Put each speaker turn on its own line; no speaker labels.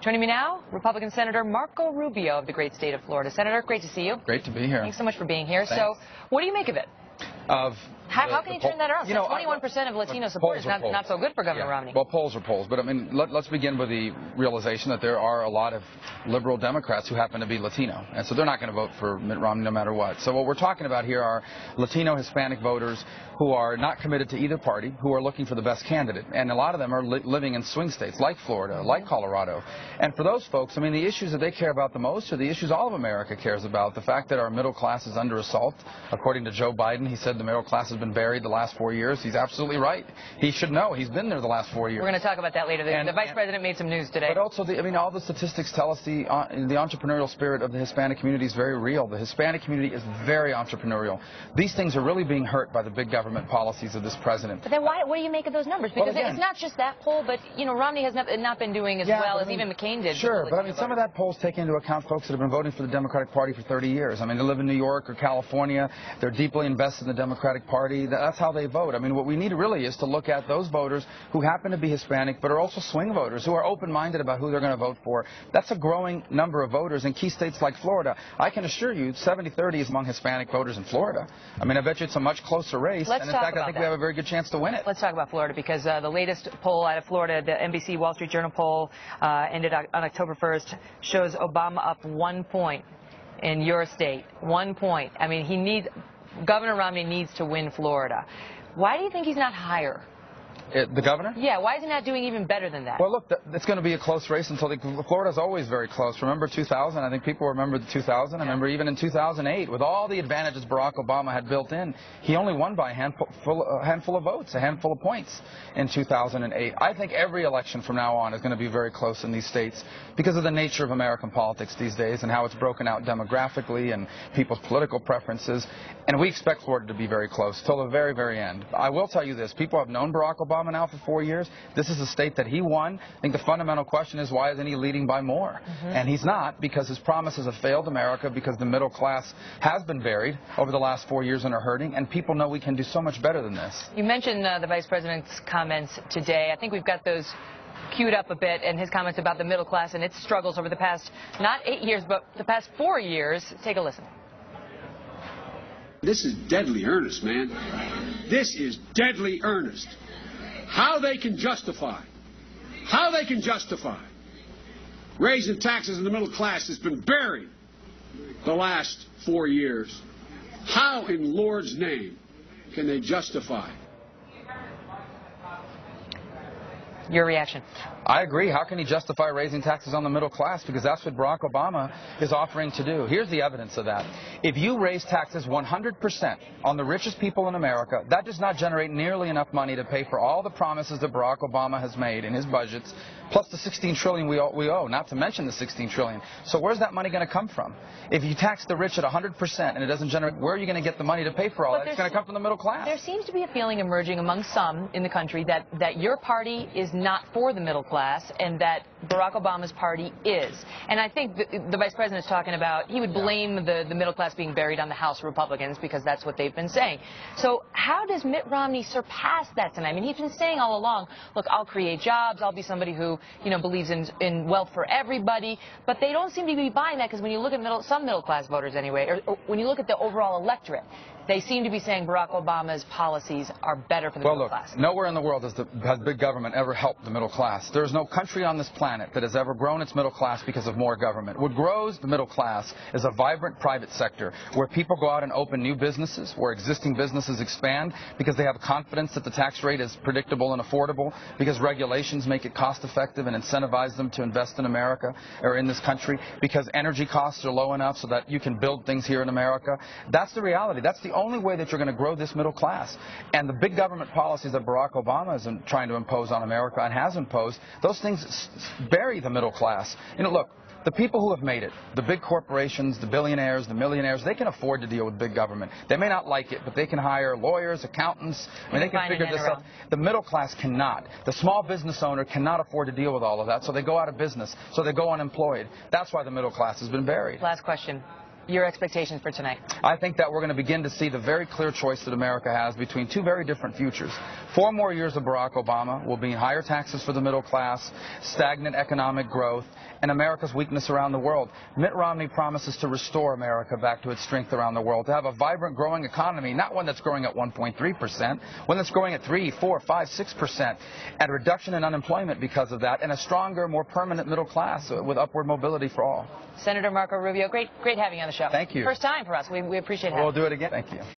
Joining me now, Republican Senator Marco Rubio of the great state of Florida. Senator, great to see you.
Great to be here.
Thanks so much for being here.
Thanks.
So, what do you make of it? How can you turn that around? 21% of Latino support is not so good for Governor Romney.
Well, polls are polls. But, I mean, let's begin with the realization that there are a lot of liberal Democrats who happen to be Latino. And so they're not going to vote for Mitt Romney no matter what. So what we're talking about here are Latino Hispanic voters who are not committed to either party, who are looking for the best candidate. And a lot of them are living in swing states like Florida, like Colorado. And for those folks, I mean, the issues that they care about the most are the issues all of America cares about. The fact that our middle class is under assault. According to Joe Biden, he said the middle class has been buried the last 4 years. He's absolutely right. He should know. He's been there the last 4 years.
We're going to talk about that later. The Vice President made some news today.
But also, all the statistics tell us the entrepreneurial spirit of the Hispanic community is very real. The Hispanic community is very entrepreneurial. These things are really being hurt by the big government policies of this president.
But then what do you make of those numbers? Because it's not just that poll, but, Romney has not been doing as well as even McCain did.
Sure, but some of that poll's taking into account folks that have been voting for the Democratic Party for 30 years. I mean, they live in New York or California. They're deeply invested in the Democratic Party. That's how they vote. I mean, what we need really is to look at those voters who happen to be Hispanic but are also swing voters, who are open-minded about who they're going to vote for. That's a growing number of voters in key states like Florida. I can assure you 70-30 is among Hispanic voters in Florida. I mean, I bet you it's a much closer race. And in fact, I think we have a very good chance to win it.
Let's talk about Florida, because the latest poll out of Florida, the NBC Wall Street Journal poll ended on October 1st, shows Obama up 1 point in your state. 1 point. I mean, Governor Romney needs to win Florida. Why do you think he's not higher?
The governor?
Yeah, why is he not doing even better than that?
Well, look, it's going to be a close race until Florida's always very close. Remember 2000? I think people remember the 2000. I remember even in 2008, with all the advantages Barack Obama had built in, he only won by a handful of votes, a handful of points in 2008. I think every election from now on is going to be very close in these states because of the nature of American politics these days and how it's broken out demographically and people's political preferences. And we expect Florida to be very close till the very, very end. I will tell you this. People have known Barack Obama now for 4 years. This is a state that he won. I think the fundamental question is, why isn't he leading by more? And he's not, because his promises have failed America, because the middle class has been buried over the last 4 years and are hurting, and people know we can do so much better than this.
You mentioned the Vice President's comments today. I think we've got those queued up a bit, and his comments about the middle class and its struggles over the past, not 8 years, but the past 4 years. Take a listen.
This is deadly earnest, man. This is deadly earnest. How they can justify raising taxes in the middle class has been buried the last 4 years. How in Lord's name can they justify?
Your reaction?
I agree. How can he justify raising taxes on the middle class? Because that's what Barack Obama is offering to do. Here's the evidence of that. If you raise taxes 100% on the richest people in America, that does not generate nearly enough money to pay for all the promises that Barack Obama has made in his budgets, plus the $16 trillion we owe, not to mention the $16 trillion. So where's that money going to come from? If you tax the rich at 100% and it doesn't generate, where are you going to get the money to pay for all that? It's going to come from the middle class.
There seems to be a feeling emerging among some in the country that your party is not for the middle class and that Barack Obama's party is. And I think the Vice President is talking about, he would blame the middle class being buried on the House Republicans because that's what they've been saying. So how does Mitt Romney surpass that tonight? I mean, he's been saying all along, look, I'll create jobs, I'll be somebody who, believes in wealth for everybody, but they don't seem to be buying that, because when you look at some middle class voters anyway, or when you look at the overall electorate, they seem to be saying Barack Obama's policies are better for the middle class.
Nowhere in the world has big government ever helped the middle class. There is no country on this planet that has ever grown its middle class because of more government. What grows the middle class is a vibrant private sector where people go out and open new businesses, where existing businesses expand because they have confidence that the tax rate is predictable and affordable, because regulations make it cost-effective and incentivize them to invest in America or in this country, because energy costs are low enough so that you can build things here in America. That's the reality. That's the only way that you're going to grow this middle class. And the big government policies that Barack Obama is trying to impose on America and has imposed, those things bury the middle class. Look, the people who have made it, the big corporations, the billionaires, the millionaires, they can afford to deal with big government. They may not like it, but they can hire lawyers, accountants. I mean, they can figure this out. The middle class cannot. The small business owner cannot afford to deal with all of that, so they go out of business, so they go unemployed. That's why the middle class has been buried.
Last question. Your expectations for tonight?
I think that we're going to begin to see the very clear choice that America has between two very different futures. 4 more years of Barack Obama will mean higher taxes for the middle class, stagnant economic growth, and America's weakness around the world. Mitt Romney promises to restore America back to its strength around the world, to have a vibrant, growing economy, not one that's growing at 1.3%, one that's growing at 3, 4, 5, 6%, and reduction in unemployment because of that, and a stronger, more permanent middle class with upward mobility for all.
Senator Marco Rubio, great having you on the show.
Thank you.
First time for us. We appreciate having you.
We'll do it again. Thank you.